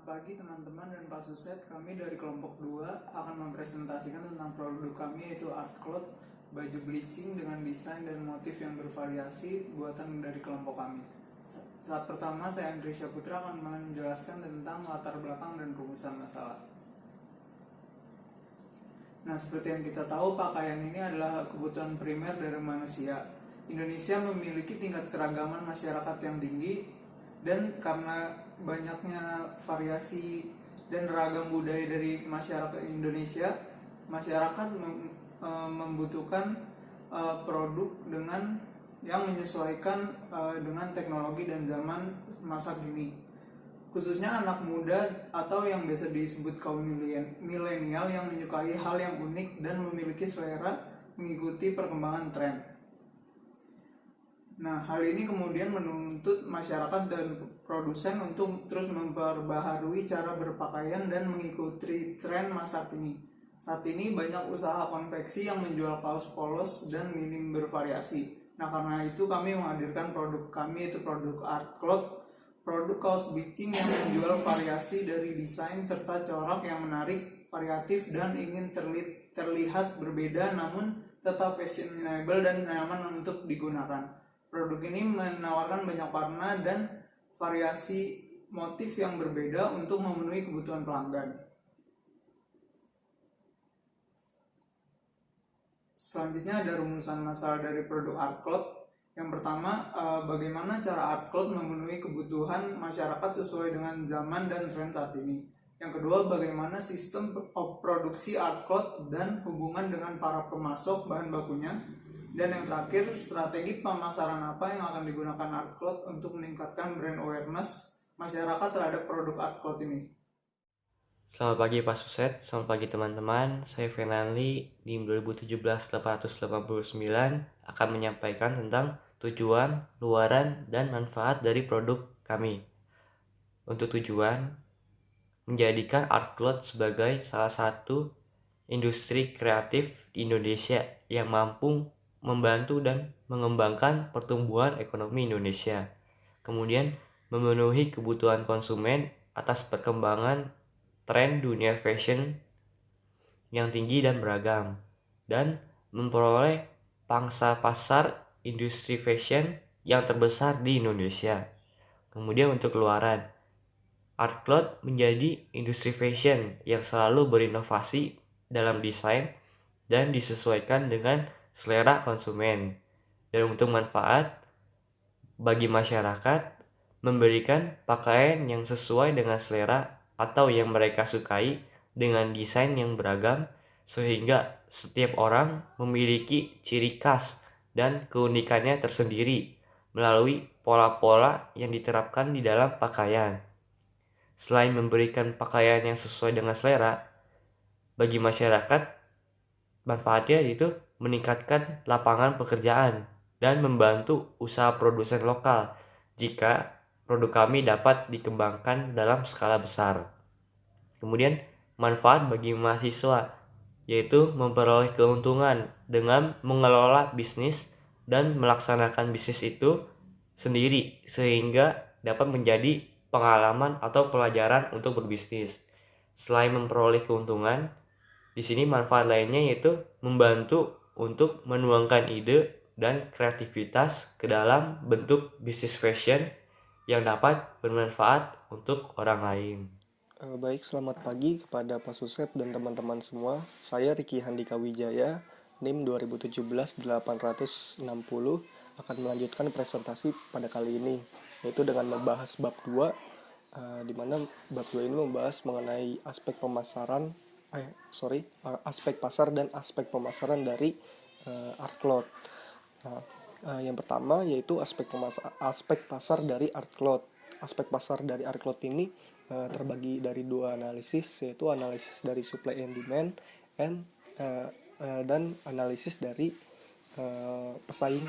Selamat pagi teman-teman dan Pak Suset. Kami dari kelompok 2 akan mempresentasikan tentang produk kami, yaitu Art Cloth, baju bleaching dengan desain dan motif yang bervariasi buatan dari kelompok kami. Saat pertama, saya Andri Syaputra akan menjelaskan tentang latar belakang dan rumusan masalah. Nah, seperti yang kita tahu, pakaian ini adalah kebutuhan primer dari manusia. Indonesia memiliki tingkat keragaman masyarakat yang tinggi, dan karena banyaknya variasi dan ragam budaya dari masyarakat Indonesia, masyarakat membutuhkan produk dengan yang menyesuaikan dengan teknologi dan zaman masa kini. Khususnya anak muda atau yang biasa disebut kaum milenial yang menyukai hal yang unik dan memiliki selera mengikuti perkembangan tren. Nah, hal ini kemudian menuntut masyarakat dan produsen untuk terus memperbaharui cara berpakaian dan mengikuti tren masa kini. Saat ini banyak usaha konveksi yang menjual kaos polos dan minim bervariasi. Nah, karena itu kami menghadirkan produk kami, yaitu produk Art Cloth, produk kaos bleaching yang menjual variasi dari desain serta corak yang menarik, variatif, dan ingin terlihat berbeda namun tetap fashionable dan nyaman untuk digunakan. Produk ini menawarkan banyak warna dan variasi motif yang berbeda untuk memenuhi kebutuhan pelanggan. Selanjutnya ada rumusan masalah dari produk Art Cloth. Yang pertama, bagaimana cara Art Cloth memenuhi kebutuhan masyarakat sesuai dengan zaman dan tren saat ini. Yang kedua, bagaimana sistem produksi Art Cloth dan hubungan dengan para pemasok bahan bakunya. Dan yang terakhir, strategi pemasaran apa yang akan digunakan Art Cloth untuk meningkatkan brand awareness masyarakat terhadap produk Art Cloth ini. Selamat pagi Pak Suset, selamat pagi teman-teman. Saya Fernanli, NIM 2017-889 akan menyampaikan tentang tujuan, luaran, dan manfaat dari produk kami. Untuk tujuan, menjadikan Art Cloth sebagai salah satu industri kreatif di Indonesia yang mampu membantu dan mengembangkan pertumbuhan ekonomi Indonesia. Kemudian, memenuhi kebutuhan konsumen atas perkembangan tren dunia fashion yang tinggi dan beragam, dan memperoleh pangsa pasar industri fashion yang terbesar di Indonesia. Kemudian untuk luaran, Art Cloth menjadi industri fashion yang selalu berinovasi dalam desain dan disesuaikan dengan selera konsumen. Dan untuk manfaat bagi masyarakat, memberikan pakaian yang sesuai dengan selera atau yang mereka sukai dengan desain yang beragam, sehingga setiap orang memiliki ciri khas dan keunikannya tersendiri melalui pola-pola yang diterapkan di dalam pakaian. Selain memberikan pakaian yang sesuai dengan selera, bagi masyarakat manfaatnya itu meningkatkan lapangan pekerjaan dan membantu usaha produsen lokal jika produk kami dapat dikembangkan dalam skala besar. Kemudian manfaat bagi mahasiswa, yaitu memperoleh keuntungan dengan mengelola bisnis dan melaksanakan bisnis itu sendiri sehingga dapat menjadi pengalaman atau pelajaran untuk berbisnis. Selain memperoleh keuntungan, di sini manfaat lainnya yaitu membantu untuk menuangkan ide dan kreativitas ke dalam bentuk bisnis fashion yang dapat bermanfaat untuk orang lain. Baik, selamat pagi kepada Pak Suset dan teman-teman semua. Saya Riki Handika Wijaya, NIM 2017-860, akan melanjutkan presentasi pada kali ini, yaitu dengan membahas bab 2, di mana bab 2 ini membahas mengenai aspek aspek pasar dan aspek pemasaran dari Art Cloth. Yang pertama yaitu aspek pasar dari Art Cloth. Aspek pasar dari Art Cloth ini terbagi dari dua analisis, yaitu analisis dari supply and demand dan analisis dari pesaing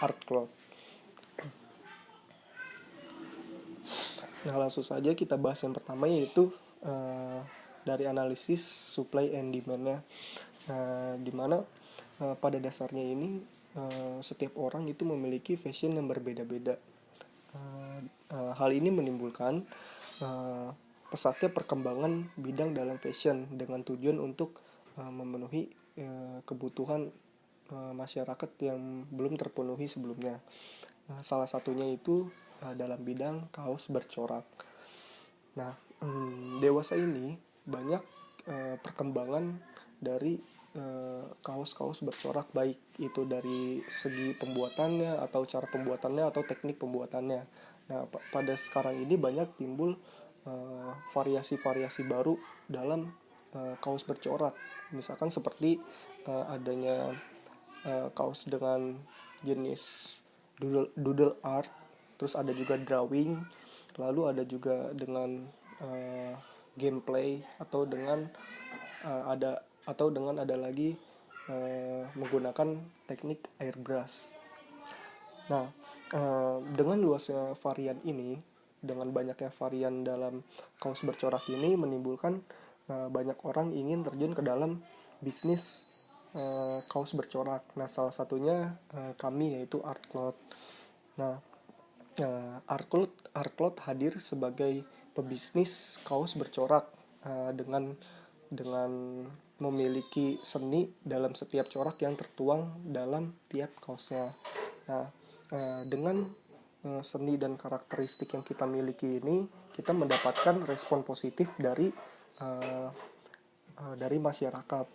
Art Cloth. Nah, langsung saja kita bahas yang pertama, yaitu dari analisis supply and demand-nya, di mana pada dasarnya ini setiap orang itu memiliki fashion yang berbeda-beda. Hal ini menimbulkan pesatnya perkembangan bidang dalam fashion dengan tujuan untuk memenuhi kebutuhan masyarakat yang belum terpenuhi sebelumnya. Nah, salah satunya itu dalam bidang kaos bercorak. Nah, dewasa ini banyak perkembangan dari kaos-kaos bercorak, baik itu dari segi pembuatannya atau cara pembuatannya atau teknik pembuatannya. Nah, pada sekarang ini banyak timbul variasi-variasi baru dalam kaos bercorak. Misalkan seperti adanya kaos dengan jenis doodle art, terus ada juga drawing, lalu ada juga dengan gameplay ada lagi menggunakan teknik airbrush. Nah, dengan luasnya varian ini, dengan banyaknya varian dalam kaos bercorak ini menimbulkan banyak orang ingin terjun ke dalam bisnis kaos bercorak. Nah, salah satunya kami, yaitu Artcloth. Nah, Artcloth hadir sebagai pebisnis kaos bercorak dengan memiliki seni dalam setiap corak yang tertuang dalam tiap kaosnya. Nah, dengan seni dan karakteristik yang kita miliki ini, kita mendapatkan respon positif dari masyarakat.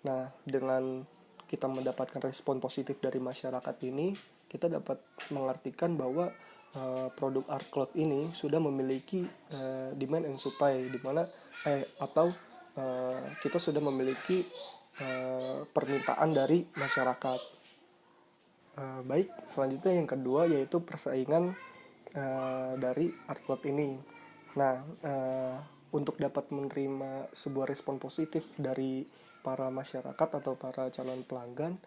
Nah, dengan kita mendapatkan respon positif dari masyarakat ini, kita dapat mengartikan bahwa produk Artcloth ini sudah memiliki demand and supply, atau kita sudah memiliki permintaan dari masyarakat. Baik, selanjutnya yang kedua yaitu persaingan dari Artcloth ini. Nah, untuk dapat menerima sebuah respon positif dari para masyarakat atau para calon pelanggan,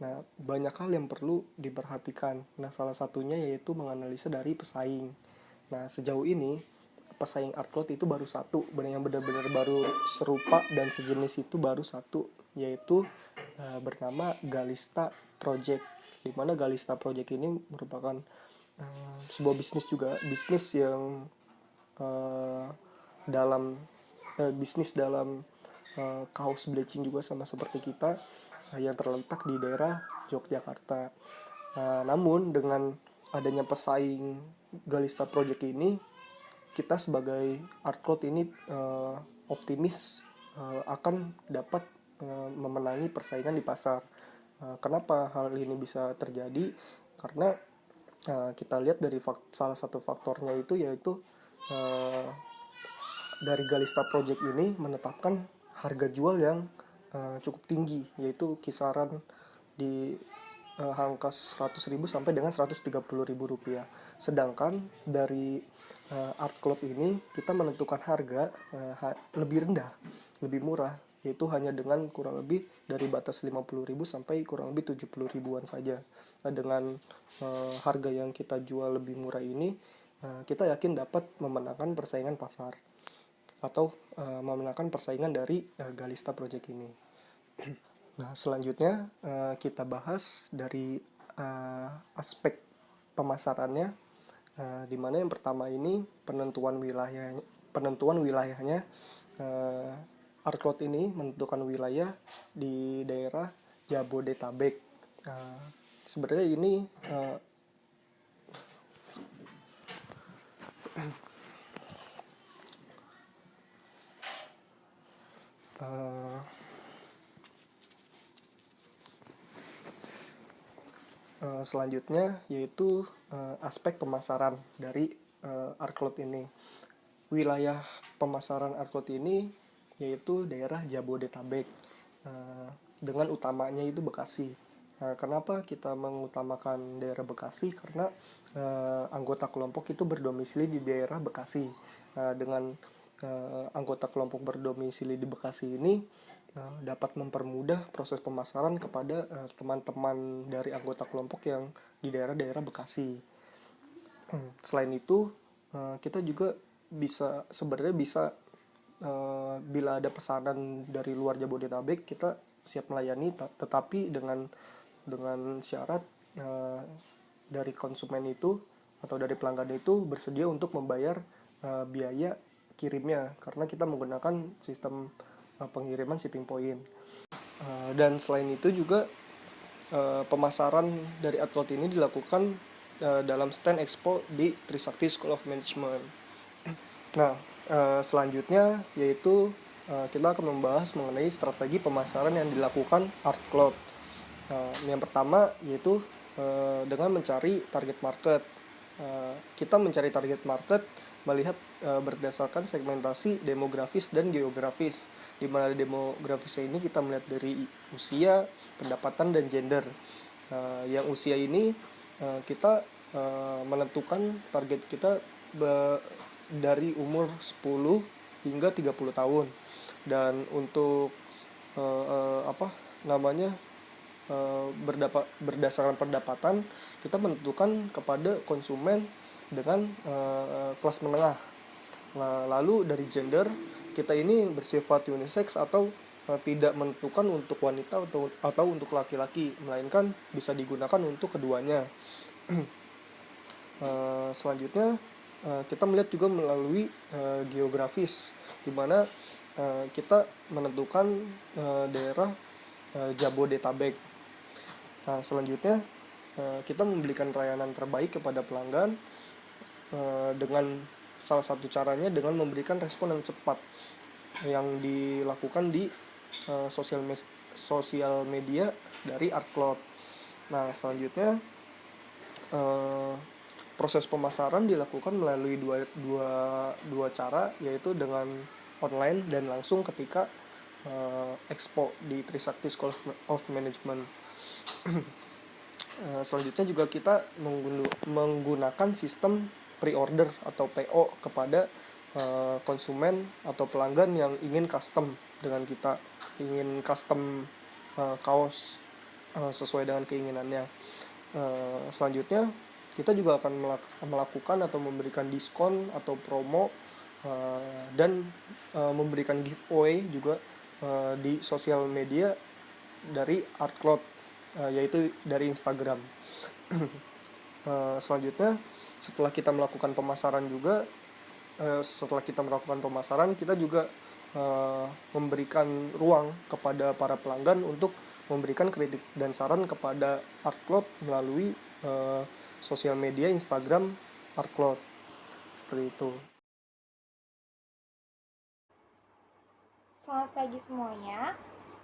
nah banyak hal yang perlu diperhatikan. Nah, salah satunya yaitu menganalisa dari pesaing. Nah, sejauh ini pesaing Artcloth itu baru satu, yang benar-benar baru serupa dan sejenis itu baru satu, yaitu bernama Galista Project. Di mana Galista Project ini merupakan sebuah bisnis yang bisnis dalam kaos bleaching juga, sama seperti kita, yang terletak di daerah Yogyakarta. Namun dengan adanya pesaing Galista Project ini, kita sebagai Artcloth ini optimis akan dapat memenangi persaingan di pasar. Kenapa hal ini bisa terjadi? Karena kita lihat dari salah satu faktornya itu yaitu dari Galista Project ini menetapkan harga jual yang cukup tinggi, yaitu kisaran di angka 100.000 sampai dengan 130.000 rupiah. Sedangkan dari Artcloth ini kita menentukan harga lebih rendah, lebih murah, yaitu hanya dengan kurang lebih dari batas 50.000 sampai kurang lebih 70.000-an saja. Nah, dengan harga yang kita jual lebih murah ini, kita yakin dapat memenangkan persaingan pasar atau memenangkan persaingan dari Galista Project ini. Nah, selanjutnya kita bahas dari aspek pemasarannya, di mana yang pertama ini penentuan wilayahnya. Artcloth ini menentukan wilayah di daerah Jabodetabek. Sebenarnya ini selanjutnya yaitu aspek pemasaran dari Artcloth ini. Wilayah pemasaran Artcloth ini yaitu daerah Jabodetabek, dengan utamanya itu Bekasi. Kenapa kita mengutamakan daerah Bekasi? Karena anggota kelompok itu berdomisili di daerah Bekasi. Dengan anggota kelompok berdomisili di Bekasi ini dapat mempermudah proses pemasaran kepada teman-teman dari anggota kelompok yang di daerah-daerah Bekasi. Selain itu, kita juga bisa bila ada pesanan dari luar Jabodetabek, kita siap melayani, tetapi dengan syarat dari konsumen itu atau dari pelanggan itu bersedia untuk membayar biaya kirimnya karena kita menggunakan sistem pengiriman shipping point. Dan selain itu juga pemasaran dari Artcloud ini dilakukan dalam stand expo di Trisakti School of Management. Nah, selanjutnya yaitu kita akan membahas mengenai strategi pemasaran yang dilakukan Artcloud. Yang pertama yaitu dengan mencari target market. Kita mencari target market melihat berdasarkan segmentasi demografis dan geografis, di mana demografisnya ini kita melihat dari usia, pendapatan, dan gender. Yang usia ini kita menentukan target kita dari umur 10 hingga 30 tahun. Dan untuk berdasarkan pendapatan kita menentukan kepada konsumen dengan kelas menengah. Nah, lalu dari gender kita ini bersifat unisex atau tidak menentukan untuk wanita atau untuk laki-laki, melainkan bisa digunakan untuk keduanya. Selanjutnya kita melihat juga melalui geografis, di mana kita menentukan daerah Jabodetabek. Nah, selanjutnya kita memberikan layanan terbaik kepada pelanggan dengan salah satu caranya dengan memberikan respon yang cepat yang dilakukan di sosial media dari Artcloud. Nah, selanjutnya proses pemasaran dilakukan melalui dua cara, yaitu dengan online dan langsung ketika expo di Trisakti School of Management. Selanjutnya juga kita menggunakan sistem pre-order atau PO kepada konsumen atau pelanggan yang ingin custom dengan kita, ingin custom kaos sesuai dengan keinginannya. Selanjutnya kita juga akan melakukan atau memberikan diskon atau promo dan memberikan giveaway juga di sosial media dari Artcloud, yaitu dari Instagram. Selanjutnya setelah kita melakukan pemasaran kita juga memberikan ruang kepada para pelanggan untuk memberikan kritik dan saran kepada Artcloud melalui sosial media Instagram Artcloud. Seperti itu. Selamat pagi semuanya.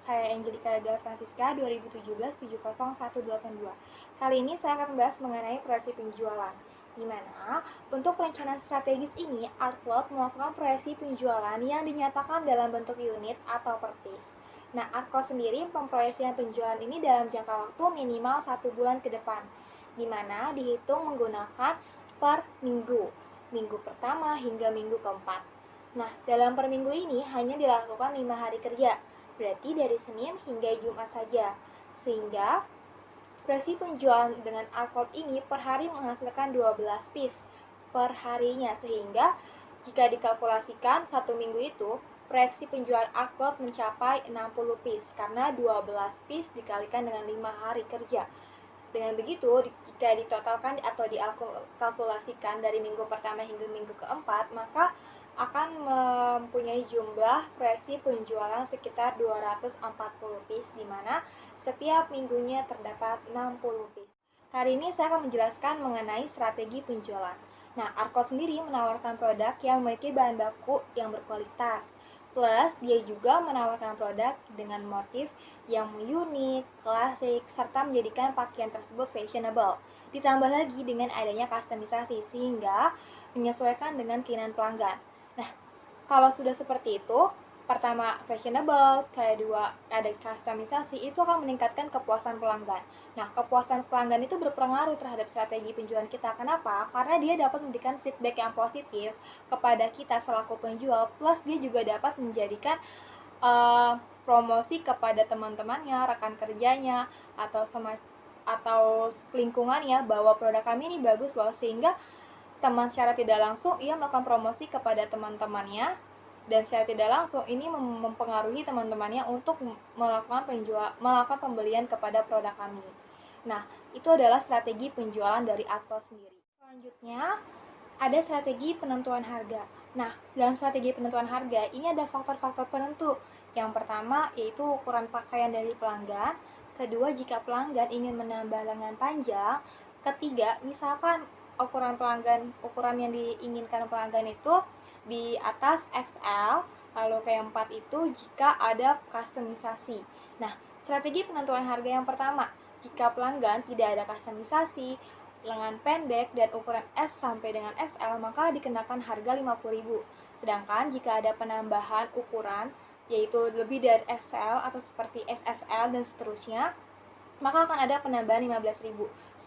Saya Angelika Del Francisca 2017-70182. Kali ini saya akan membahas mengenai proyeksi penjualan, di mana untuk perencanaan strategis ini Artcloud melakukan proyeksi penjualan yang dinyatakan dalam bentuk unit atau per piece. Nah, Artcloud sendiri memproyeksikan penjualan ini dalam jangka waktu minimal 1 bulan ke depan, di mana dihitung menggunakan per minggu pertama hingga minggu keempat. Nah, dalam per minggu ini hanya dilakukan 5 hari kerja, berarti dari Senin hingga Jumat saja. Sehingga proyeksi penjualan dengan Artcloud ini per hari menghasilkan 12 piece per harinya, sehingga jika dikalkulasikan 1 minggu itu, proyeksi penjualan Artcloud mencapai 60 piece karena 12 piece dikalikan dengan 5 hari kerja. Dengan begitu, jika ditotalkan atau dikalkulasikan dari minggu pertama hingga minggu keempat, maka akan mempunyai jumlah proyeksi penjualan sekitar 240 piece, di mana setiap minggunya terdapat 60 piece. Kali ini saya akan menjelaskan mengenai strategi penjualan. Nah, Artcloud sendiri menawarkan produk yang memiliki bahan baku yang berkualitas, plus dia juga menawarkan produk dengan motif yang unik, klasik, serta menjadikan pakaian tersebut fashionable. Ditambah lagi dengan adanya customisasi, sehingga menyesuaikan dengan keinginan pelanggan. Nah, kalau sudah seperti itu, pertama fashionable, kedua ada customisasi, itu akan meningkatkan kepuasan pelanggan. Nah, kepuasan pelanggan itu berpengaruh terhadap strategi penjualan kita. Kenapa? Karena dia dapat memberikan feedback yang positif kepada kita selaku penjual, plus dia juga dapat menjadikan promosi kepada teman-temannya, rekan kerjanya, atau lingkungannya bahwa produk kami ini bagus loh, sehingga secara tidak langsung ia melakukan promosi kepada teman-temannya, dan secara tidak langsung ini mempengaruhi teman-temannya untuk melakukan pembelian kepada produk kami. Nah, itu adalah strategi penjualan dari Artcloud sendiri. Selanjutnya, ada strategi penentuan harga. Nah, dalam strategi penentuan harga ini ada faktor-faktor penentu. Yang pertama yaitu ukuran pakaian dari pelanggan, kedua jika pelanggan ingin menambah lengan panjang, ketiga misalkan ukuran yang diinginkan pelanggan itu di atas XL, lalu keempat itu jika ada customisasi. Nah, strategi penentuan harga yang pertama, jika pelanggan tidak ada customisasi, lengan pendek dan ukuran S sampai dengan XL, maka dikenakan harga 50.000. Sedangkan jika ada penambahan ukuran yaitu lebih dari XL atau seperti SSL dan seterusnya, maka akan ada penambahan 15.000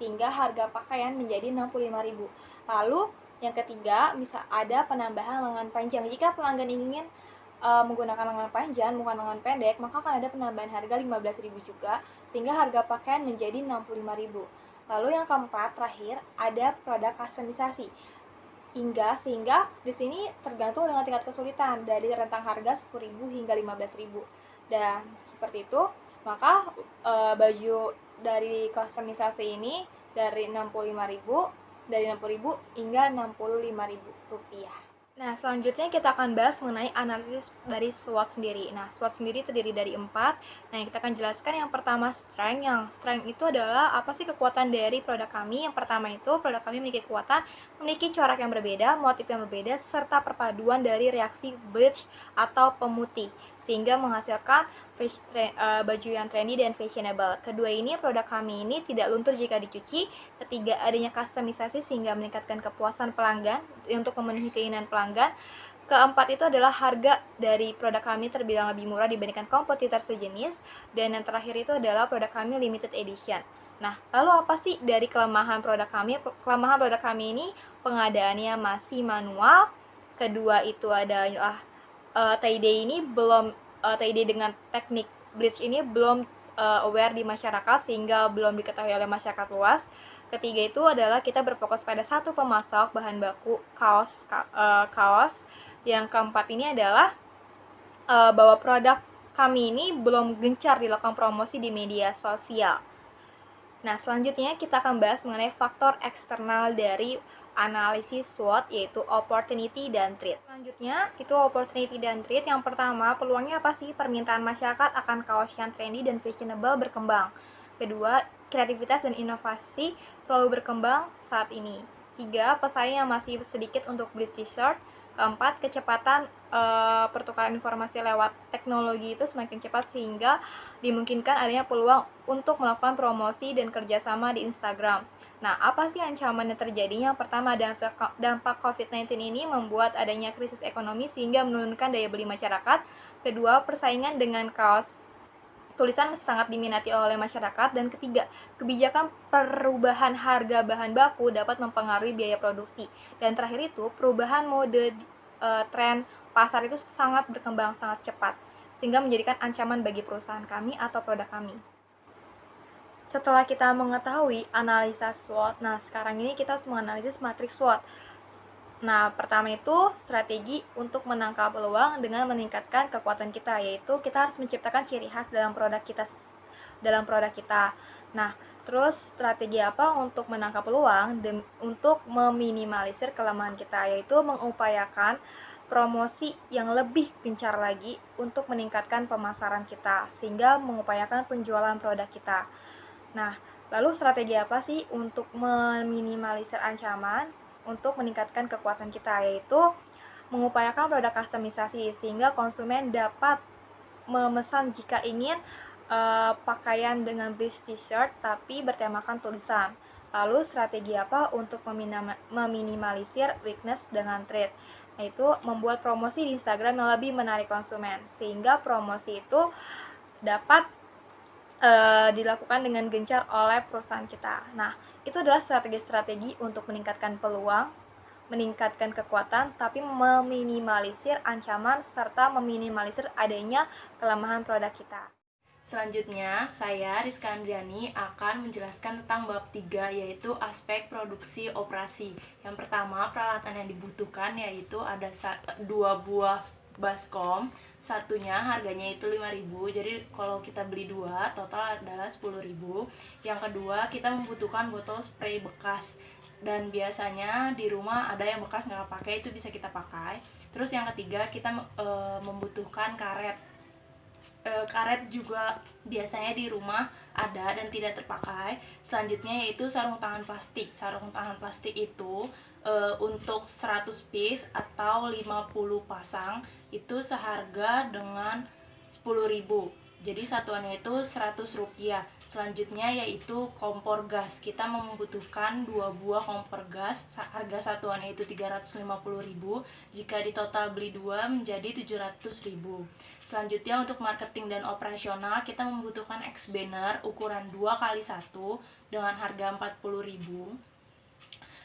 sehingga harga pakaian menjadi 65.000. Lalu yang ketiga, bisa ada penambahan lengan panjang. Jika pelanggan ingin menggunakan lengan panjang bukan lengan pendek, maka akan ada penambahan harga 15.000 juga sehingga harga pakaian menjadi 65.000. Lalu yang keempat terakhir ada produk customisasi. Sehingga di sini tergantung dengan tingkat kesulitan dari rentang harga 10.000 hingga 15.000. Dan seperti itu, maka baju dari customisasi ini dari 60.000 hingga 65.000 rupiah. Nah, selanjutnya kita akan bahas mengenai analisis dari SWOT sendiri. Nah, SWOT sendiri terdiri dari 4. Nah, kita akan jelaskan yang pertama strength. Yang strength itu adalah apa sih kekuatan dari produk kami. Yang pertama itu produk kami memiliki kekuatan, memiliki corak yang berbeda, motif yang berbeda, serta perpaduan dari reaksi bleach atau pemutih, sehingga menghasilkan baju yang trendy dan fashionable. Kedua ini, produk kami ini tidak luntur jika dicuci. Ketiga, adanya customisasi sehingga meningkatkan kepuasan pelanggan untuk memenuhi keinginan pelanggan. Keempat itu adalah harga dari produk kami terbilang lebih murah dibandingkan kompetitor sejenis. Dan yang terakhir itu adalah produk kami limited edition. Nah, lalu apa sih dari kelemahan produk kami? Kelemahan produk kami ini pengadaannya masih manual. Kedua itu adalah tie-dye ini belum tie-dye dengan teknik bleach ini belum aware di masyarakat sehingga belum diketahui oleh masyarakat luas. Ketiga itu adalah kita berfokus pada satu pemasok bahan baku kaos. Yang keempat ini adalah bahwa produk kami ini belum gencar dilakukan promosi di media sosial. Nah, selanjutnya kita akan bahas mengenai faktor eksternal dari analisis SWOT, yaitu opportunity dan threat. Selanjutnya, itu opportunity dan threat. Yang pertama, peluangnya apa sih? Permintaan masyarakat akan kaos yang trendy dan fashionable berkembang. Kedua, kreativitas dan inovasi selalu berkembang saat ini. Tiga, pesaing yang masih sedikit untuk bleach t-shirt. Keempat, kecepatan pertukaran informasi lewat teknologi itu semakin cepat sehingga dimungkinkan adanya peluang untuk melakukan promosi dan kerjasama di Instagram. Nah, apa sih ancaman yang terjadi? Yang pertama, dampak COVID-19 ini membuat adanya krisis ekonomi sehingga menurunkan daya beli masyarakat. Kedua, persaingan dengan kaos tulisan sangat diminati oleh masyarakat. Dan ketiga, kebijakan perubahan harga bahan baku dapat mempengaruhi biaya produksi. Dan terakhir itu, perubahan mode tren pasar itu sangat berkembang sangat cepat sehingga menjadikan ancaman bagi perusahaan kami atau produk kami. Setelah kita mengetahui analisa SWOT, nah sekarang ini kita harus menganalisis matriks SWOT. Nah, pertama itu strategi untuk menangkap peluang dengan meningkatkan kekuatan kita, yaitu kita harus menciptakan ciri khas dalam produk kita. Nah, terus strategi apa untuk menangkap peluang dan untuk meminimalisir kelemahan kita, yaitu mengupayakan promosi yang lebih gencar lagi untuk meningkatkan pemasaran kita sehingga mengupayakan penjualan produk kita. Nah, lalu strategi apa sih untuk meminimalisir ancaman untuk meningkatkan kekuatan kita, yaitu mengupayakan produk customisasi sehingga konsumen dapat memesan jika ingin pakaian dengan bleach t-shirt tapi bertemakan tulisan. Lalu strategi apa untuk meminimalisir weakness dengan threat, yaitu membuat promosi di Instagram yang lebih menarik konsumen sehingga promosi itu dapat dilakukan dengan gencar oleh perusahaan kita. Nah, itu adalah strategi-strategi untuk meningkatkan peluang, meningkatkan kekuatan, tapi meminimalisir ancaman serta meminimalisir adanya kelemahan produk kita. Selanjutnya, saya Rizka Andriani akan menjelaskan tentang bab 3, yaitu aspek produksi operasi. Yang pertama, peralatan yang dibutuhkan yaitu ada 2 buah baskom. Satunya harganya itu 5.000, jadi kalau kita beli 2 total adalah 10.000. Yang kedua, kita membutuhkan botol spray bekas. dan biasanya di rumah ada yang bekas nggak pakai, itu bisa kita pakai. Terus yang ketiga, kita membutuhkan karet. Karet juga biasanya di rumah ada dan tidak terpakai. Selanjutnya yaitu sarung tangan plastik. Sarung tangan plastik itu untuk 100 piece atau 50 pasang itu seharga dengan 10.000. Jadi satuannya itu Rp100. Selanjutnya yaitu kompor gas. Kita membutuhkan 2 buah kompor gas. Harga satuannya itu Rp350.000. Jika di total beli 2 menjadi Rp700.000. Selanjutnya untuk marketing dan operasional, kita membutuhkan X-banner ukuran 2x1 dengan harga Rp40.000.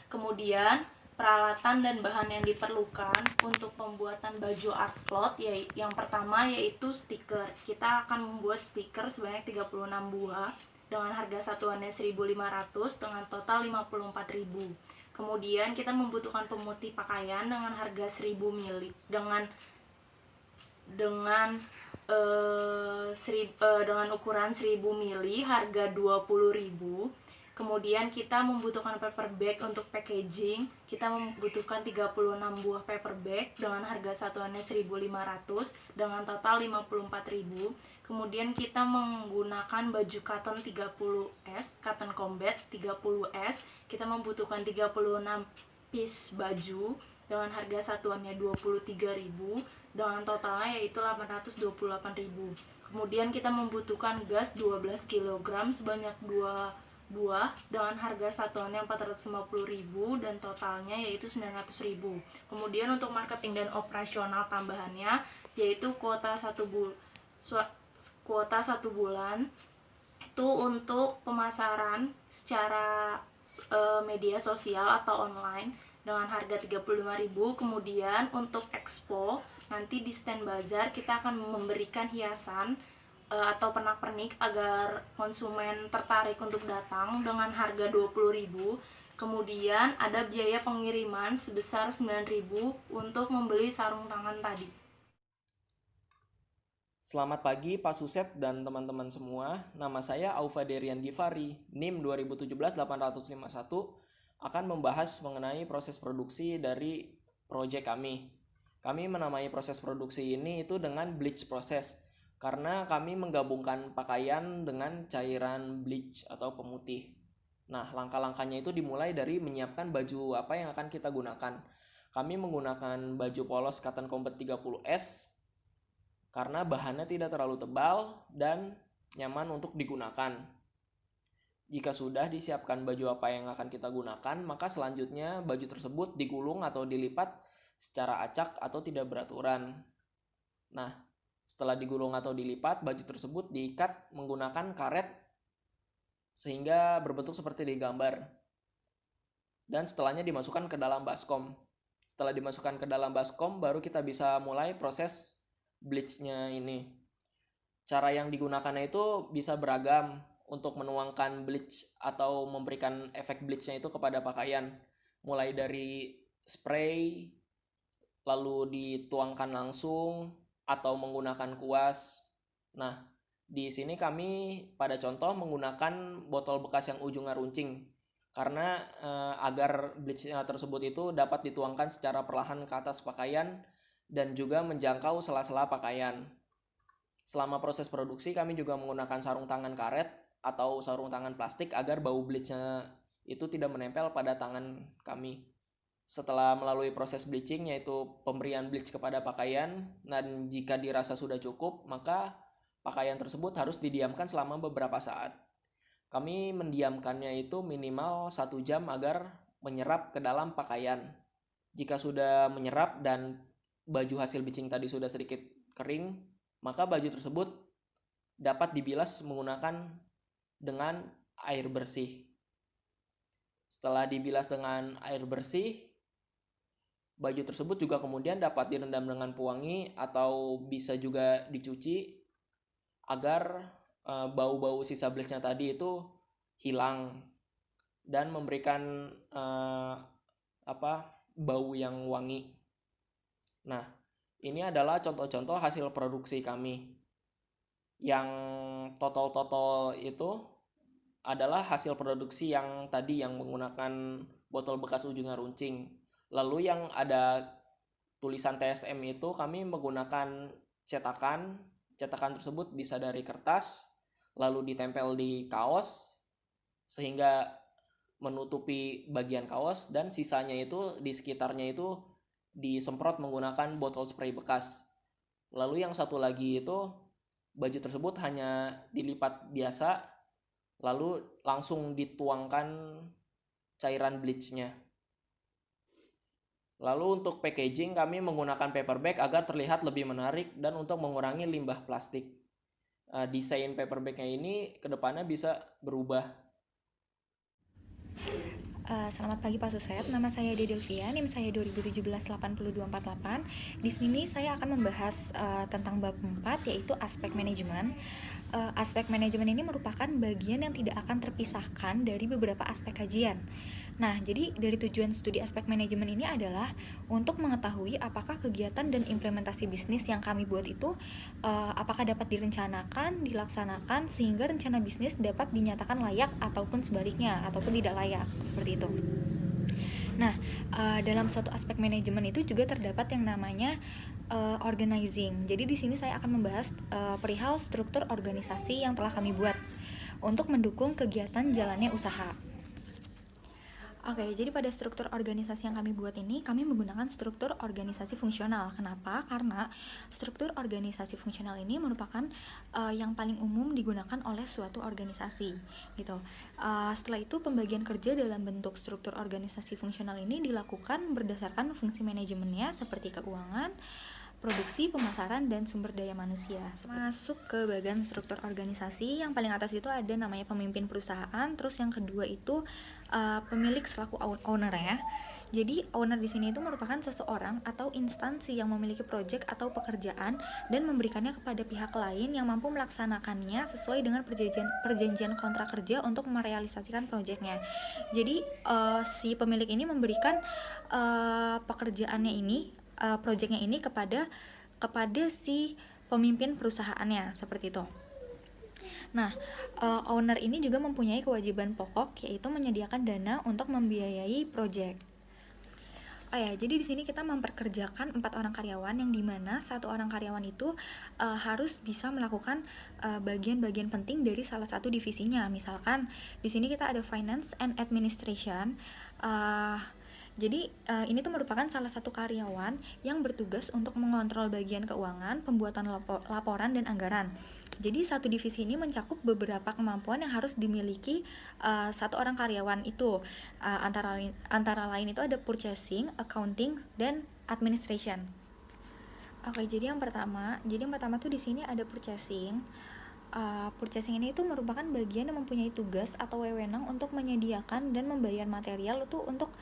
Kemudian peralatan dan bahan yang diperlukan untuk pembuatan baju art cloth, yang pertama yaitu stiker. Kita akan membuat stiker sebanyak 36 buah dengan harga satuannya 1.500 dengan total 54.000. Kemudian kita membutuhkan pemutih pakaian dengan harga 1.000 ml dengan ukuran 1.000 ml harga 20.000. Kemudian kita membutuhkan paper bag untuk packaging. Kita membutuhkan 36 buah paper bag dengan harga satuannya 1.500 dengan total 54.000. Kemudian kita menggunakan baju cotton 30S, cotton combat 30S. Kita membutuhkan 36 piece baju dengan harga satuannya 23.000 dengan totalnya yaitu 828.000. Kemudian kita membutuhkan gas 12 kg sebanyak 2 buah dengan harga satuannya 450.000 dan totalnya yaitu 900.000. Kemudian untuk marketing dan operasional tambahannya yaitu kuota 1 bulan itu untuk pemasaran secara media sosial atau online dengan harga 35.000. Kemudian untuk expo nanti di stand bazar kita akan memberikan hiasan atau pernak-pernik agar konsumen tertarik untuk datang dengan harga 20.000. Kemudian ada biaya pengiriman sebesar 9.000 untuk membeli sarung tangan tadi. Selamat pagi Pak Suset dan teman-teman semua. Nama saya Aufa Derian Givari, NIM 2017-851, akan membahas mengenai proses produksi dari proyek kami. Kami menamai proses produksi ini itu dengan bleach proses, karena kami menggabungkan pakaian dengan cairan bleach atau pemutih. Nah, langkah-langkahnya itu dimulai dari menyiapkan baju apa yang akan kita gunakan. Kami menggunakan baju polos cotton combat 30S karena bahannya tidak terlalu tebal dan nyaman untuk digunakan. Jika sudah disiapkan baju apa yang akan kita gunakan, maka selanjutnya baju tersebut digulung atau dilipat secara acak atau tidak beraturan. Nah, setelah digulung atau dilipat, baju tersebut diikat menggunakan karet sehingga berbentuk seperti di gambar. Dan setelahnya dimasukkan ke dalam baskom. Setelah dimasukkan ke dalam baskom, baru kita bisa mulai proses bleach-nya ini. Cara yang digunakannya itu bisa beragam untuk menuangkan bleach atau memberikan efek bleach-nya itu kepada pakaian. Mulai dari spray, lalu dituangkan langsung, atau menggunakan kuas. Nah, di sini kami pada contoh menggunakan botol bekas yang ujungnya runcing karena agar bleach-nya tersebut itu dapat dituangkan secara perlahan ke atas pakaian dan juga menjangkau sela-sela pakaian. Selama proses produksi kami juga menggunakan sarung tangan karet atau sarung tangan plastik agar bau bleach-nya itu tidak menempel pada tangan kami. Setelah melalui proses bleaching, yaitu pemberian bleach kepada pakaian, dan jika dirasa sudah cukup, maka pakaian tersebut harus didiamkan selama beberapa saat. Kami mendiamkannya itu minimal 1 jam agar menyerap ke dalam pakaian. Jika sudah menyerap dan baju hasil bleaching tadi sudah sedikit kering, maka baju tersebut dapat dibilas menggunakan dengan air bersih. Setelah dibilas dengan air bersih, baju tersebut juga kemudian dapat direndam dengan pewangi atau bisa juga dicuci agar bau-bau sisa bleach-nya tadi itu hilang dan memberikan bau yang wangi. Nah, ini adalah contoh-contoh hasil produksi kami. Yang total itu adalah hasil produksi yang tadi yang menggunakan botol bekas ujungnya runcing. Lalu yang ada tulisan TSM itu kami menggunakan cetakan. Cetakan tersebut bisa dari kertas, lalu ditempel di kaos sehingga menutupi bagian kaos, dan sisanya itu di sekitarnya itu disemprot menggunakan botol spray bekas. Lalu yang satu lagi itu baju tersebut hanya dilipat biasa, lalu langsung dituangkan cairan bleachnya. Lalu untuk packaging kami menggunakan paper bag agar terlihat lebih menarik dan untuk mengurangi limbah plastik. Desain paper bagnya ini kedepannya bisa berubah. Selamat pagi Pak Suset, nama saya Dedelvia, NIM saya 2017-8248. Di sini saya akan membahas tentang bab 4, yaitu aspek manajemen. Aspek manajemen ini merupakan bagian yang tidak akan terpisahkan dari beberapa aspek kajian. Nah, jadi dari tujuan studi aspek manajemen ini adalah untuk mengetahui apakah kegiatan dan implementasi bisnis yang kami buat itu apakah dapat direncanakan, dilaksanakan sehingga rencana bisnis dapat dinyatakan layak ataupun sebaliknya, ataupun tidak layak, seperti itu. Nah, dalam suatu aspek manajemen itu juga terdapat yang namanya organizing. Jadi di sini saya akan membahas perihal struktur organisasi yang telah kami buat untuk mendukung kegiatan jalannya usaha. Oke, jadi pada struktur organisasi yang kami buat ini, kami menggunakan struktur organisasi fungsional. Kenapa? Karena struktur organisasi fungsional ini merupakan yang paling umum digunakan oleh suatu organisasi, gitu. Setelah itu, pembagian kerja dalam bentuk struktur organisasi fungsional ini dilakukan berdasarkan fungsi manajemennya seperti keuangan, produksi, pemasaran, dan sumber daya manusia. Masuk ke bagian struktur organisasi, yang paling atas itu ada namanya pemimpin perusahaan, terus yang kedua itu pemilik selaku owner ya. Jadi owner di sini itu merupakan seseorang atau instansi yang memiliki proyek atau pekerjaan dan memberikannya kepada pihak lain yang mampu melaksanakannya sesuai dengan perjanjian kontrak kerja untuk merealisasikan proyeknya. Jadi si pemilik ini memberikan pekerjaannya ini, proyeknya ini kepada si pemimpin perusahaannya, seperti itu. Nah, owner ini juga mempunyai kewajiban pokok, yaitu menyediakan dana untuk membiayai proyek. Jadi di sini kita memperkerjakan 4 orang karyawan, yang dimana 1 orang karyawan itu harus bisa melakukan bagian-bagian penting dari salah satu divisinya. Misalkan di sini kita ada finance and administration. Jadi ini tuh merupakan salah satu karyawan yang bertugas untuk mengontrol bagian keuangan, pembuatan laporan dan anggaran. Jadi satu divisi ini mencakup beberapa kemampuan yang harus dimiliki satu orang karyawan itu. Antara lain itu ada purchasing, accounting, dan administration. Oke, jadi yang pertama tuh di sini ada purchasing. Purchasing ini itu merupakan bagian yang mempunyai tugas atau wewenang untuk menyediakan dan membayar material itu untuk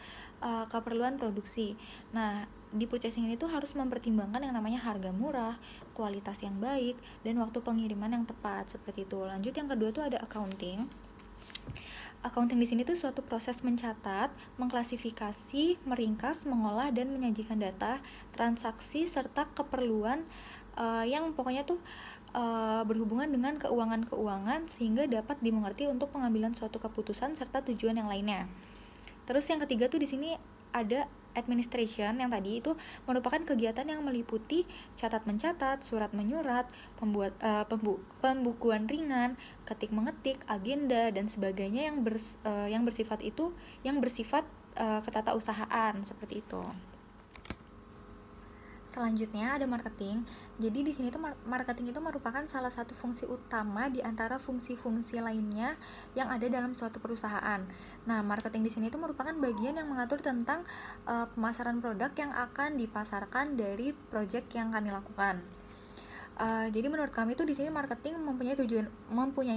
keperluan produksi. Nah, di purchasing ini tuh harus mempertimbangkan yang namanya harga murah, kualitas yang baik, dan waktu pengiriman yang tepat, seperti itu. Lanjut, yang kedua tuh ada accounting. Accounting di sini tuh suatu proses mencatat, mengklasifikasi, meringkas, mengolah, dan menyajikan data, transaksi, serta keperluan yang pokoknya tuh berhubungan dengan keuangan-keuangan sehingga dapat dimengerti untuk pengambilan suatu keputusan serta tujuan yang lainnya. Terus yang ketiga tuh di sini ada administration, yang tadi itu merupakan kegiatan yang meliputi catat mencatat, surat menyurat, pembukuan ringan, ketik mengetik, agenda, dan sebagainya yang bersifat ketatausahaan, seperti itu. Selanjutnya ada marketing. Jadi di sini tuh marketing itu merupakan salah satu fungsi utama di antara fungsi-fungsi lainnya yang ada dalam suatu perusahaan. Nah, marketing di sini itu merupakan bagian yang mengatur tentang pemasaran produk yang akan dipasarkan dari proyek yang kami lakukan. Jadi menurut kami tuh di sini marketing mempunyai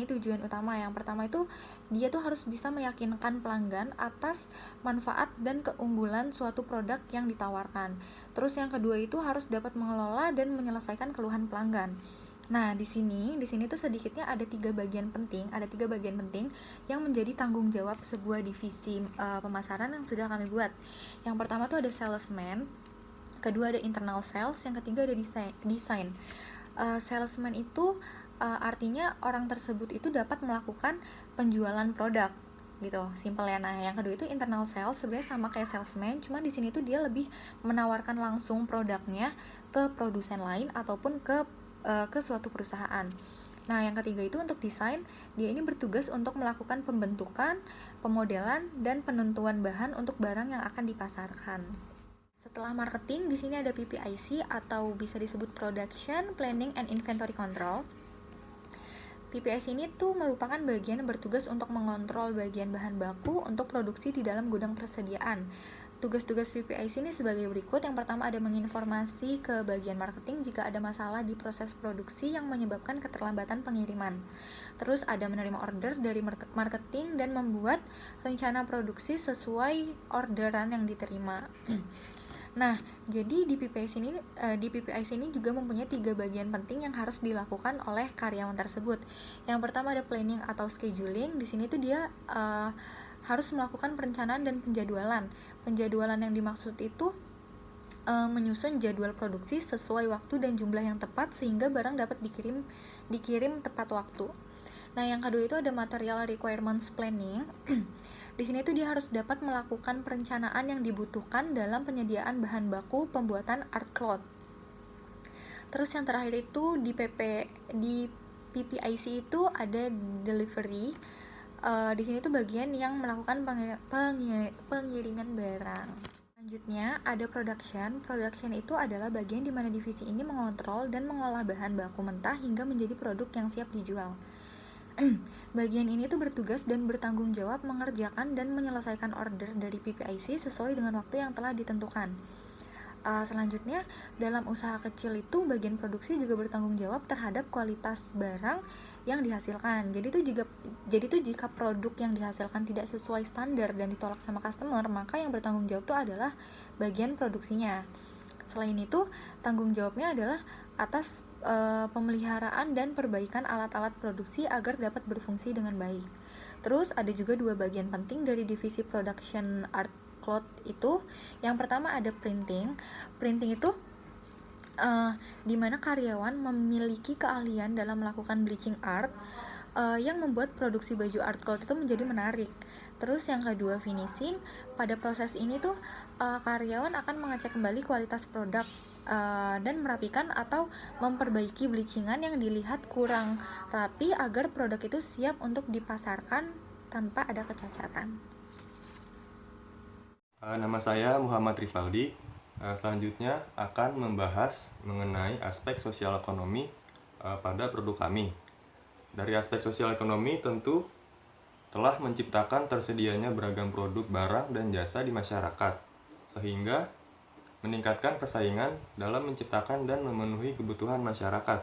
tujuan utama. Yang pertama itu dia tuh harus bisa meyakinkan pelanggan atas manfaat dan keunggulan suatu produk yang ditawarkan. Terus yang kedua itu harus dapat mengelola dan menyelesaikan keluhan pelanggan. Nah, di sini tuh sedikitnya ada 3 bagian penting yang menjadi tanggung jawab sebuah divisi pemasaran yang sudah kami buat. Yang pertama tuh ada salesman, kedua ada internal sales, yang ketiga ada desain. Salesman itu artinya orang tersebut itu dapat melakukan penjualan produk. gitu, simpelnya. Nah, yang kedua itu internal sales, sebenarnya sama kayak salesman, cuma di sini tuh dia lebih menawarkan langsung produknya ke produsen lain ataupun ke suatu perusahaan. Nah, yang ketiga itu untuk desain, dia ini bertugas untuk melakukan pembentukan, pemodelan, dan penentuan bahan untuk barang yang akan dipasarkan. Setelah marketing, di sini ada PPIC atau bisa disebut Production, Planning, and Inventory Control. PPIC ini tuh merupakan bagian yang bertugas untuk mengontrol bagian bahan baku untuk produksi di dalam gudang persediaan. Tugas-tugas PPIC ini sebagai berikut. Yang pertama ada menginformasi ke bagian marketing jika ada masalah di proses produksi yang menyebabkan keterlambatan pengiriman. Terus ada menerima order dari marketing dan membuat rencana produksi sesuai orderan yang diterima. Nah, jadi di PPIC ini juga mempunyai 3 bagian penting yang harus dilakukan oleh karyawan tersebut. Yang pertama ada planning atau scheduling. Di sini tuh dia harus melakukan perencanaan dan penjadwalan. Penjadwalan yang dimaksud itu menyusun jadwal produksi sesuai waktu dan jumlah yang tepat sehingga barang dapat dikirim tepat waktu. Nah, yang kedua itu ada material requirements planning. Di sini tuh dia harus dapat melakukan perencanaan yang dibutuhkan dalam penyediaan bahan baku pembuatan art cloth. Terus yang terakhir itu di PPIC itu ada delivery. Di sini tuh bagian yang melakukan pengiriman barang. Selanjutnya ada production. Production itu adalah bagian di mana divisi ini mengontrol dan mengolah bahan baku mentah hingga menjadi produk yang siap dijual. Bagian ini tuh bertugas dan bertanggung jawab mengerjakan dan menyelesaikan order dari PPIC sesuai dengan waktu yang telah ditentukan. Selanjutnya, dalam usaha kecil itu bagian produksi juga bertanggung jawab terhadap kualitas barang yang dihasilkan. Jadi tuh jika produk yang dihasilkan tidak sesuai standar dan ditolak sama customer, maka yang bertanggung jawab itu adalah bagian produksinya. Selain itu, tanggung jawabnya adalah atas pemeliharaan dan perbaikan alat-alat produksi agar dapat berfungsi dengan baik. Terus ada juga 2 bagian penting dari divisi production art cloth itu. Yang pertama ada printing. Printing itu di mana karyawan memiliki keahlian dalam melakukan bleaching art yang membuat produksi baju art cloth itu menjadi menarik. Terus yang kedua finishing. Pada proses ini tuh karyawan akan mengecek kembali kualitas produk dan merapikan atau memperbaiki bleachingan yang dilihat kurang rapi agar produk itu siap untuk dipasarkan tanpa ada kecacatan. Nama saya Muhammad Rivaldi. Selanjutnya akan membahas mengenai aspek sosial ekonomi pada produk kami. Dari aspek sosial ekonomi tentu telah menciptakan tersedianya beragam produk barang dan jasa di masyarakat, sehingga meningkatkan persaingan dalam menciptakan dan memenuhi kebutuhan masyarakat.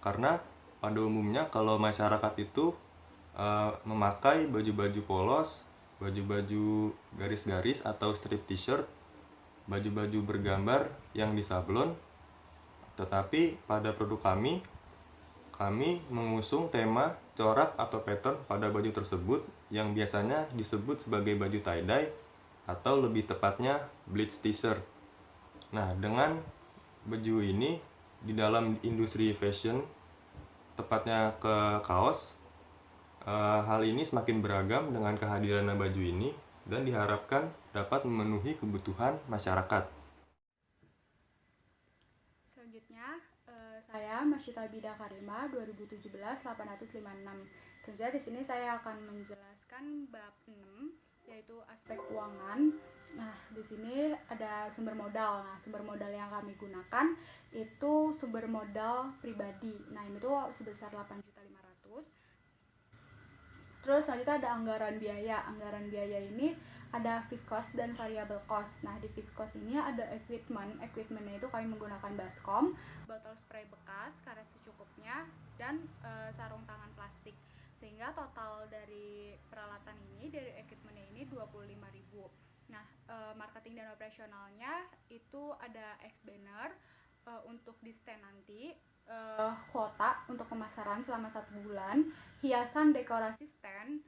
Karena pada umumnya kalau masyarakat itu memakai baju-baju polos, baju-baju garis-garis atau strip t-shirt, baju-baju bergambar yang disablon. Tetapi pada produk kami mengusung tema corak atau pattern pada baju tersebut yang biasanya disebut sebagai baju tie-dye atau lebih tepatnya bleach t-shirt. Nah, dengan baju ini di dalam industri fashion, tepatnya ke kaos, hal ini semakin beragam dengan kehadiran baju ini dan diharapkan dapat memenuhi kebutuhan masyarakat. Selanjutnya, saya Masyita Bida Karima 2017-856. Selanjutnya di sini saya akan menjelaskan bab 6 yaitu aspek keuangan. Nah, di sini ada sumber modal. Nah, sumber modal yang kami gunakan itu sumber modal pribadi. Nah, ini tuh sebesar 8.500.000. Terus selanjutnya ada anggaran biaya. Anggaran biaya ini ada fixed cost dan variable cost. Nah, di fixed cost ini ada equipment. Equipmentnya itu kami menggunakan baskom, botol spray bekas, karet secukupnya, dan sarung tangan plastik. Sehingga total dari peralatan ini, dari equipmentnya ini 25.000. Nah, marketing dan operasionalnya itu ada X-banner untuk di stand nanti, kuota untuk pemasaran selama 1 bulan, hiasan dekorasi stand,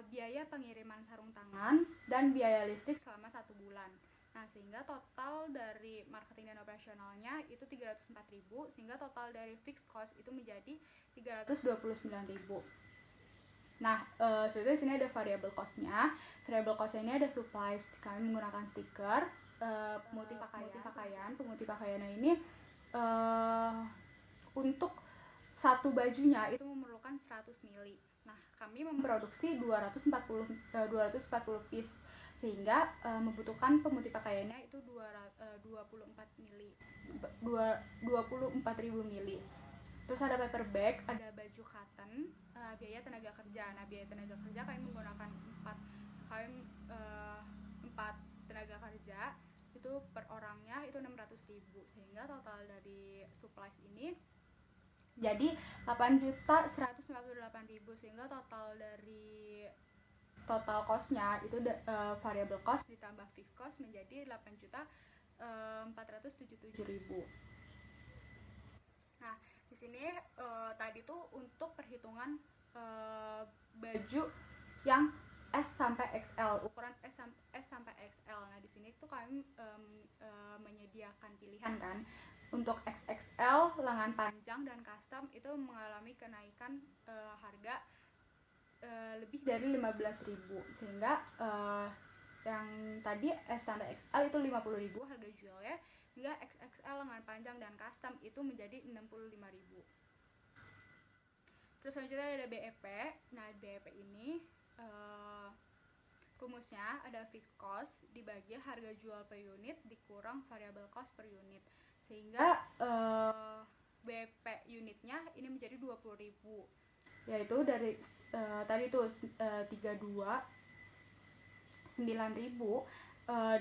biaya pengiriman sarung tangan, dan biaya listrik selama 1 bulan. Nah, sehingga total dari marketing dan operasionalnya itu 304.000, sehingga total dari fixed cost itu menjadi 329.000. Nah, selanjutnya di sini ada variable cost-nya. Variable cost-nya ini ada supplies. Kami menggunakan stiker, pemutih pakaian. Pemutih pakaiannya ini untuk satu bajunya itu memerlukan 100 mili. Nah, kami memproduksi 240 piece sehingga membutuhkan pemutih pakaiannya itu 24 mili. 24.000 mili. Terus ada paper bag, ada baju cotton, biaya tenaga kerja. Nah, biaya tenaga kerja kami menggunakan 4 tenaga kerja itu per orangnya itu 600.000, sehingga total dari supplies ini jadi 8.158.000, sehingga total dari total cost-nya itu variable cost ditambah fixed cost menjadi 8.477.000. Nah, di sini tadi tuh untuk perhitungan baju yang S sampai XL, ukuran S sampai XL. Nah, di sini tuh kami menyediakan pilihan kan. Untuk XXL, lengan panjang dan custom itu mengalami kenaikan harga lebih dari 15.000, sehingga yang tadi S sampai XL itu 50.000 harga jualnya, hingga XXL lengan panjang dan custom itu menjadi 65.000. Terus selanjutnya ada BEP. Nah, BEP ini rumusnya ada fixed cost dibagi harga jual per unit dikurang variable cost per unit, sehingga BEP unitnya ini menjadi 20.000, yaitu dari tadi itu 9.000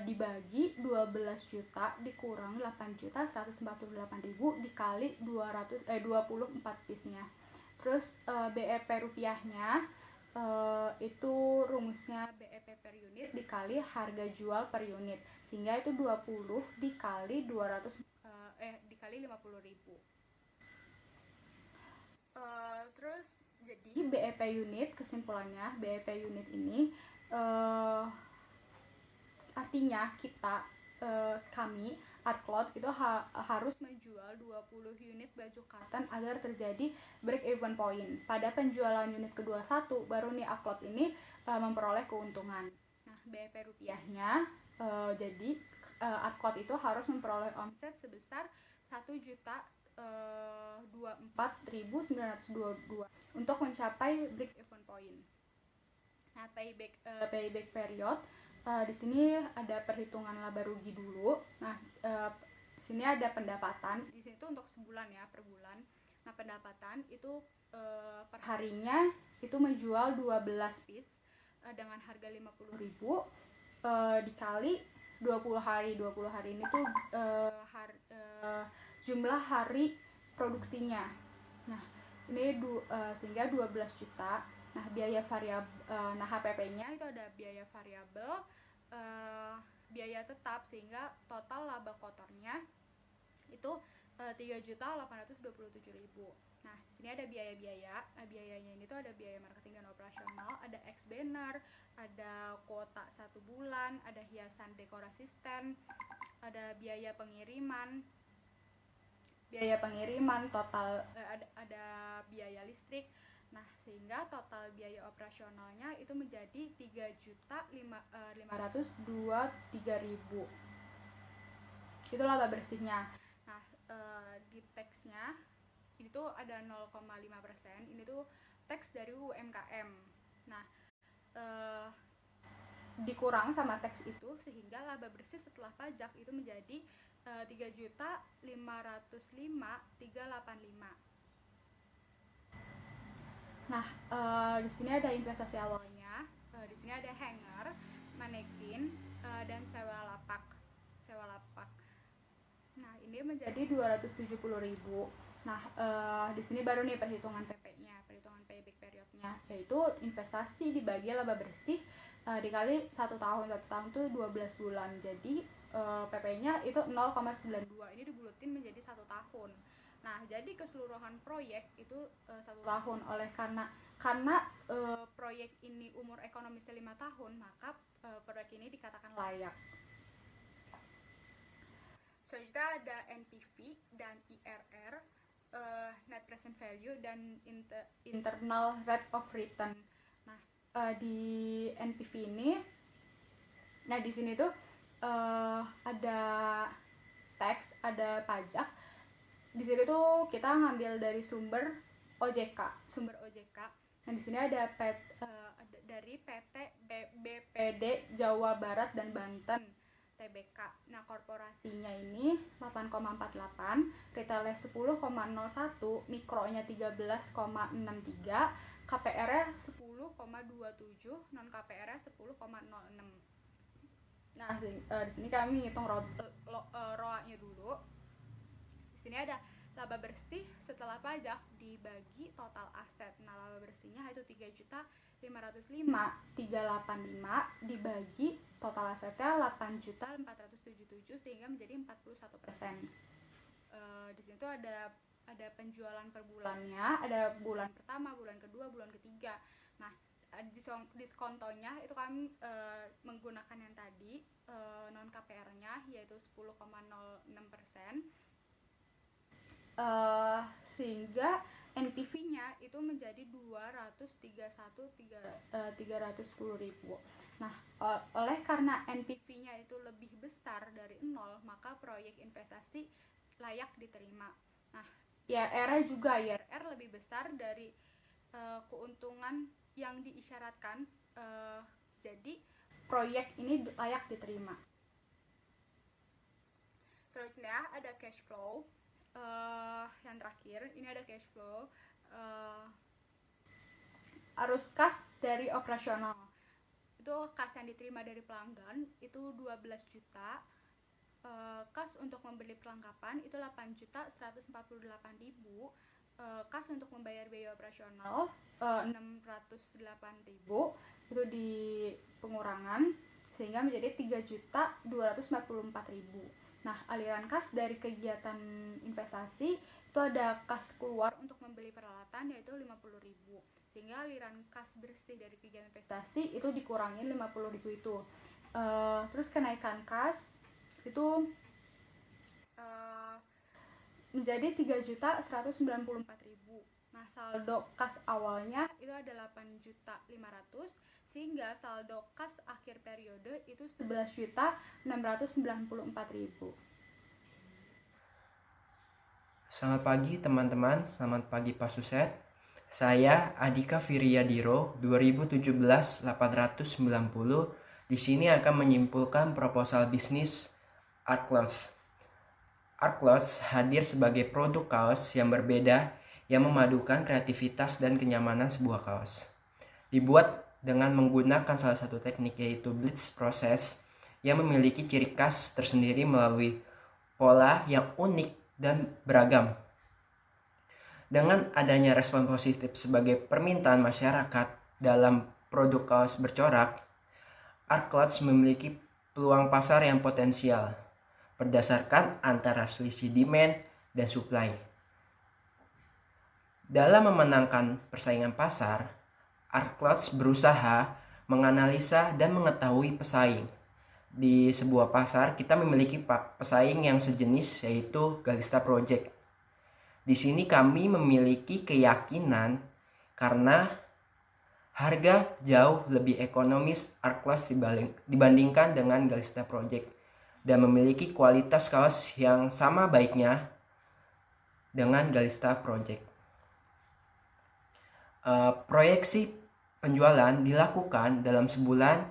dibagi 12 juta dikurang 8.148.000 dikali 24 piece-nya. Terus BEP rupiahnya itu rumusnya BEP per unit dikali harga jual per unit, sehingga itu 20 dikali 50.000. Terus jadi BEP unit, kesimpulannya BEP unit ini artinya kami Artcloth itu harus menjual 20 unit baju cotton agar terjadi break even point. Pada penjualan unit ke-21 baru nih Artcloth ini memperoleh keuntungan. Nah, BEP rupiahnya jadi Artcloth itu harus memperoleh omset sebesar 1.024.922 untuk mencapai break even point. Nah, payback period di sini ada perhitungan laba rugi dulu. Nah, di sini ada pendapatan. Di sini tuh untuk sebulan ya, per bulan. Nah, pendapatan itu per harinya itu menjual 12 piece dengan harga 50.000 dikali 20 hari. 20 hari ini tuh jumlah hari produksinya. Nah, ini sehingga 12 juta. Nah, biaya variabel, HPP-nya itu ada biaya variabel, biaya tetap, sehingga total laba kotornya itu 3.827.000. Nah, sini ada biaya-biaya. Nah, biayanya ini tuh ada biaya marketing dan operasional, ada X banner, ada kuota 1 bulan, ada hiasan dekorasi stand, ada biaya pengiriman total, ada biaya listrik. Nah, sehingga total biaya operasionalnya itu menjadi 3.523.000. Itu laba bersihnya. Nah, di teksnya itu ada 0,5%. Ini tuh teks dari UMKM. Nah, dikurang sama teks itu, sehingga laba bersih setelah pajak itu menjadi 3.505.385. Nah, di sini ada investasi awalnya. Di sini ada hanger, manekin, dan sewa lapak. Nah, ini menjadi 270.000. Nah, di sini baru nih perhitungan PP-nya, perhitungan payback periodnya, yaitu investasi dibagi laba bersih dikali 1 tahun. 1 tahun itu 12 bulan. Jadi PP-nya itu 0,92. Ini dibulutin menjadi 1 tahun. Nah, jadi keseluruhan proyek itu 1 tahun. Oleh karena proyek ini umur ekonomisnya 5 tahun, maka proyek ini dikatakan layak. Selanjutnya ada NPV dan IRR, net present value dan internal rate of return. di NPV ini. Nah, di sini tuh ada tax, ada pajak. Di sini tuh kita ngambil dari sumber OJK. Nah, di sini ada dari PT BPD Jawa Barat dan Banten TBK. Nah, korporasinya ini 8,48, retailnya 10,01, mikronya 13,63, KPR-nya 10,27, non KPR-nya 10,06. Nah, di sini kami hitung ROA-nya dulu. Di sini ada laba bersih setelah pajak dibagi total aset. Nah, laba bersihnya itu 3.505.385 dibagi total asetnya 8.477 sehingga menjadi 41%. Di sini tuh ada penjualan per bulannya, ada bulan pertama, bulan kedua, bulan ketiga. Nah, diskontonya itu kami menggunakan yang tadi non KPR-nya yaitu 10,06%. Sehingga NPV-nya itu menjadi 231.310.000. Nah, oleh karena NPV-nya itu lebih besar dari 0, maka proyek investasi layak diterima. Nah, IRR juga, IRR lebih besar dari keuntungan yang diisyaratkan, jadi proyek ini layak diterima. Selanjutnya ada cash flow. Yang terakhir ini ada cash flow, arus kas dari operasional. Itu kas yang diterima dari pelanggan itu 12 juta, kas untuk membeli perlengkapan itu 8.148.000, kas untuk membayar biaya operasional 608.000, itu di pengurangan sehingga menjadi 3.244.000. Nah, aliran kas dari kegiatan investasi itu ada kas keluar untuk membeli peralatan yaitu 50.000, sehingga aliran kas bersih dari kegiatan investasi itu dikurangin 50.000 itu. Terus kenaikan kas itu menjadi 3.194.000. Nah, saldo kas awalnya itu ada 8.500.000 sehingga saldo kas akhir periode itu 11.694.000. Selamat pagi teman-teman, selamat pagi Pak Suset. Saya Adika Firyadiro 2017-890 di sini akan menyimpulkan proposal bisnis ArtClothes. ArtClothes hadir sebagai produk kaos yang berbeda yang memadukan kreativitas dan kenyamanan sebuah kaos. Dibuat dengan menggunakan salah satu teknik yaitu bleach process yang memiliki ciri khas tersendiri melalui pola yang unik dan beragam. Dengan adanya respon positif sebagai permintaan masyarakat dalam produk kaos bercorak, ArtClothes memiliki peluang pasar yang potensial berdasarkan antara selisih demand dan supply. Dalam memenangkan persaingan pasar, ArtClothes berusaha menganalisa dan mengetahui pesaing. Di sebuah pasar kita memiliki pesaing yang sejenis yaitu Galista Project. Di sini kami memiliki keyakinan karena harga jauh lebih ekonomis ArtClothes dibandingkan dengan Galista Project dan memiliki kualitas kaos yang sama baiknya dengan Galista Project. Proyeksi penjualan dilakukan dalam sebulan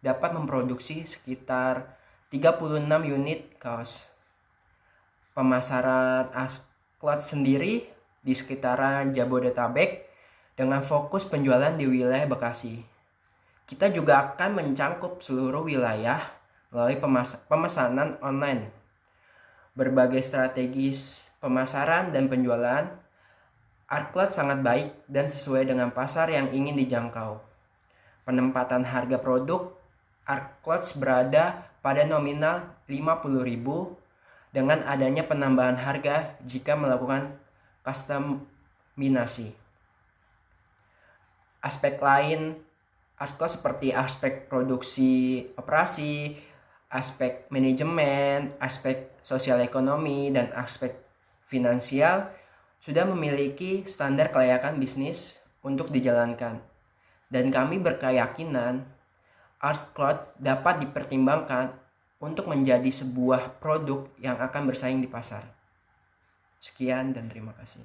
dapat memproduksi sekitar 36 unit kaos. Pemasaran ArtClothes sendiri di sekitaran Jabodetabek dengan fokus penjualan di wilayah Bekasi. Kita juga akan mencangkup seluruh wilayah melalui pemesanan online. Berbagai strategis pemasaran dan penjualan ArtClothes sangat baik dan sesuai dengan pasar yang ingin dijangkau. Penempatan harga produk ArtClothes berada pada nominal 50.000 dengan adanya penambahan harga jika melakukan customisasi. Aspek lain ArtClothes seperti aspek produksi operasi, aspek manajemen, aspek sosial ekonomi, dan aspek finansial sudah memiliki standar kelayakan bisnis untuk dijalankan. dan kami berkeyakinan art cloth dapat dipertimbangkan untuk menjadi sebuah produk yang akan bersaing di pasar. Sekian dan terima kasih.